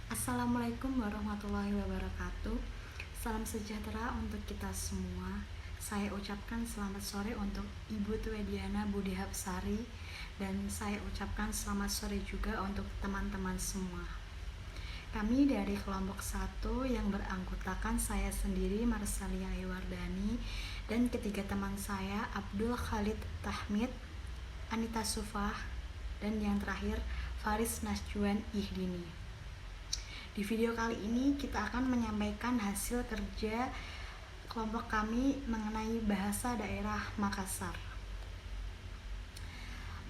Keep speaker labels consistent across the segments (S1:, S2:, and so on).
S1: Assalamualaikum warahmatullahi wabarakatuh. Salam sejahtera untuk kita semua. Saya ucapkan selamat sore untuk Ibu Twediana Budi Hapsari, dan saya ucapkan selamat sore juga untuk teman-teman semua. Kami dari kelompok 1 yang beranggotakan saya sendiri, Marsalia Iwardani, dan ketiga teman saya, Abdul Khalid Tahmid, Anita Sufah, dan yang terakhir, Faris Nasjuan Ihdini. Di video kali ini kita akan menyampaikan hasil kerja kelompok kami mengenai bahasa daerah Makassar.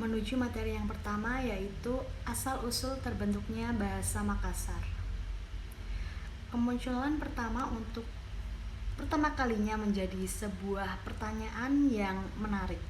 S1: Menuju materi yang pertama, yaitu asal-usul terbentuknya bahasa Makassar. Kemunculan pertama kalinya menjadi sebuah pertanyaan yang menarik.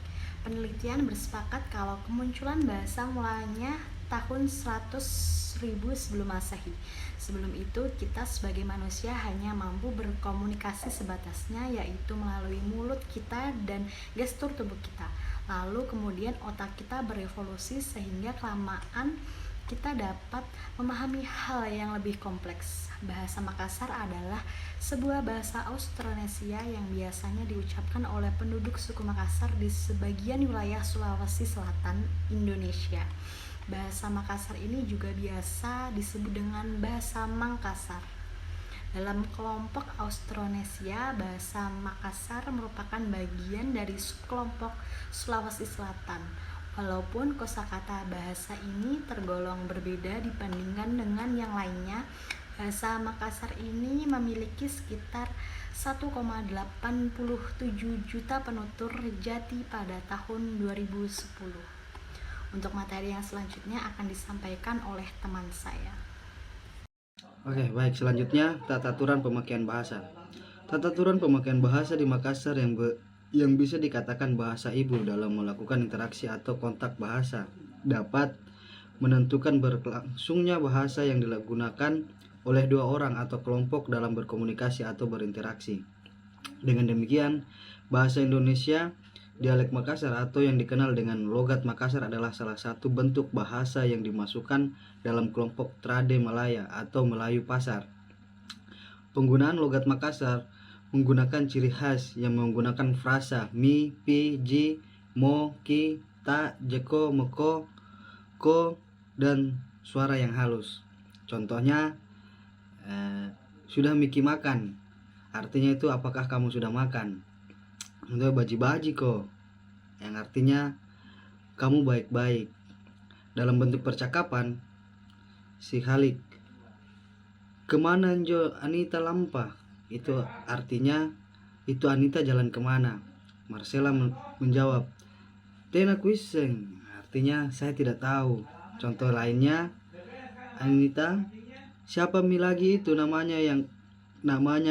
S1: Penelitian bersepakat kalau kemunculan bahasa mulanya tahun 100.000 sebelum Masehi. Sebelum itu, kita sebagai manusia hanya mampu berkomunikasi sebatasnya, yaitu melalui mulut kita dan gestur tubuh kita. Lalu kemudian otak kita berevolusi sehingga kelamaan kita dapat memahami hal yang lebih kompleks. Bahasa Makassar adalah sebuah bahasa Austronesia yang biasanya diucapkan oleh penduduk suku Makassar di sebagian wilayah Sulawesi Selatan, Indonesia. Bahasa Makassar ini juga biasa disebut dengan bahasa Mangkasar. Dalam kelompok Austronesia, bahasa Makassar merupakan bagian dari subkelompok Sulawesi Selatan. Walaupun kosakata bahasa ini tergolong berbeda dibandingkan dengan yang lainnya, bahasa Makassar ini memiliki sekitar 1,87 juta penutur jati pada tahun 2010. Untuk materi yang selanjutnya akan disampaikan oleh teman saya.
S2: Oke, baik. Selanjutnya, tata-aturan pemakaian bahasa. Tata-aturan pemakaian bahasa di Makassar yang bisa dikatakan bahasa ibu dalam melakukan interaksi atau kontak bahasa dapat menentukan berlangsungnya bahasa yang digunakan oleh dua orang atau kelompok dalam berkomunikasi atau berinteraksi. Dengan demikian, bahasa Indonesia dialek Makassar atau yang dikenal dengan logat Makassar adalah salah satu bentuk bahasa yang dimasukkan dalam kelompok Trade Malaya atau Melayu Pasar. Penggunaan logat Makassar menggunakan ciri khas yang menggunakan frasa mi, pi, ji, mo, ki, ta, jeko, meko, ko, dan suara yang halus. Contohnya, sudah miki makan. Artinya itu apakah kamu sudah makan. Untuk baji-baji kok, yang artinya kamu baik-baik. Dalam bentuk percakapan, si Halik, kemana Jo Anita lampa? Itu artinya, itu Anita jalan kemana? Marcella menjawab, Tena kuiseng, artinya saya tidak tahu. Contoh lainnya, Anita, siapa mi lagi itu namanya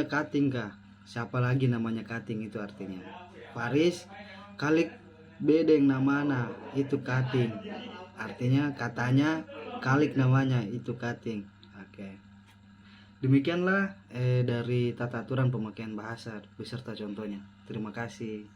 S2: Kating kah? Siapa lagi namanya Kating, itu artinya. Faris, kalik bedeng namana, itu Kating. Artinya katanya kalik namanya, itu Kating. Oke. Demikianlah dari tata aturan pemakaian bahasa beserta contohnya. Terima kasih.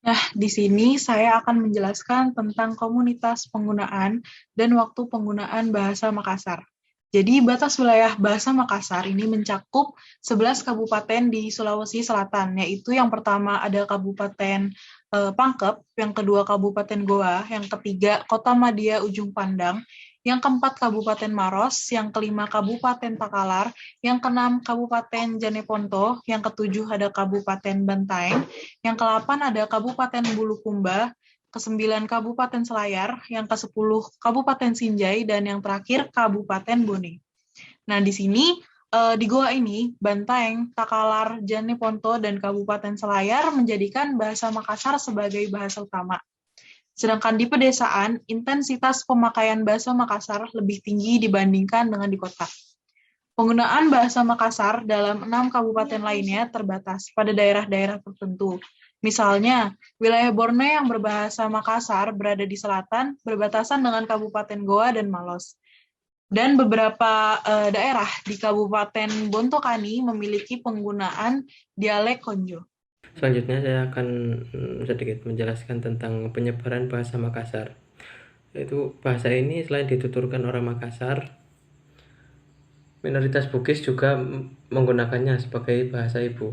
S3: Nah, di sini saya akan menjelaskan tentang komunitas penggunaan dan waktu penggunaan bahasa Makassar. Jadi, batas wilayah bahasa Makassar ini mencakup 11 kabupaten di Sulawesi Selatan, yaitu yang pertama ada Kabupaten Pangkep, yang kedua Kabupaten Goa, yang ketiga Kota Madia Ujung Pandang, yang keempat Kabupaten Maros, yang kelima Kabupaten Takalar, yang keenam Kabupaten Janeponto, yang ketujuh ada Kabupaten Bantaeng, yang ke-8 ada Kabupaten Bulukumba, ke-9 Kabupaten Selayar, yang ke-10 Kabupaten Sinjai, dan yang terakhir Kabupaten Bone. Nah, di sini di Goa ini, Bantaeng, Takalar, Janeponto, dan Kabupaten Selayar menjadikan bahasa Makassar sebagai bahasa utama. Sedangkan di pedesaan, intensitas pemakaian bahasa Makassar lebih tinggi dibandingkan dengan di kota. Penggunaan bahasa Makassar dalam 6 kabupaten lainnya terbatas pada daerah-daerah tertentu. Misalnya, wilayah Borneo yang berbahasa Makassar berada di selatan, berbatasan dengan Kabupaten Goa dan Malos. Dan beberapa daerah di Kabupaten Bontokani memiliki penggunaan dialek Konjo.
S4: Selanjutnya saya akan sedikit menjelaskan tentang penyebaran bahasa Makassar. Bahasa ini selain dituturkan orang Makassar, Minoritas Bugis juga menggunakannya sebagai bahasa ibu.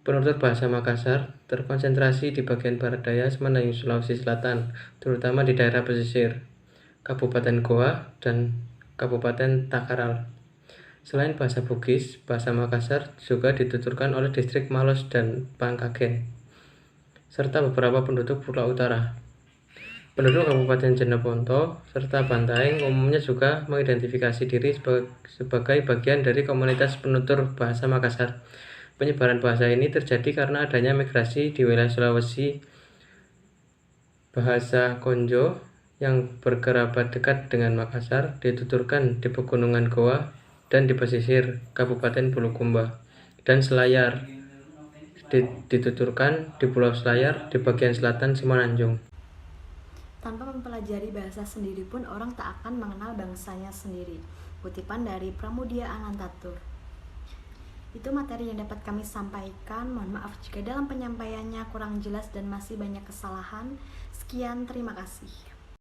S4: Penutur bahasa Makassar terkonsentrasi di bagian barat daya Semenanjung Sulawesi Selatan, terutama di daerah pesisir, Kabupaten Goa, dan Kabupaten Takaral. Selain bahasa Bugis, bahasa Makassar juga dituturkan oleh distrik Malos dan Pangkagen, serta beberapa penduduk Pulau Utara. Penduduk Kabupaten Jeneponto serta Bantaeng umumnya juga mengidentifikasi diri sebagai bagian dari komunitas penutur bahasa Makassar. Penyebaran bahasa ini terjadi karena adanya migrasi di wilayah Sulawesi. Bahasa Konjo yang berkerabat dekat dengan Makassar dituturkan di pegunungan Goa dan di pesisir Kabupaten Bulukumba, dan Selayar dituturkan di Pulau Selayar di bagian selatan Semenanjung.
S1: Tanpa mempelajari bahasa sendiri pun orang tak akan mengenal bangsanya sendiri. Kutipan dari Pramudia Anantatur. Itu materi yang dapat kami sampaikan. Mohon maaf jika dalam penyampaiannya kurang jelas dan masih banyak kesalahan. Sekian, terima kasih.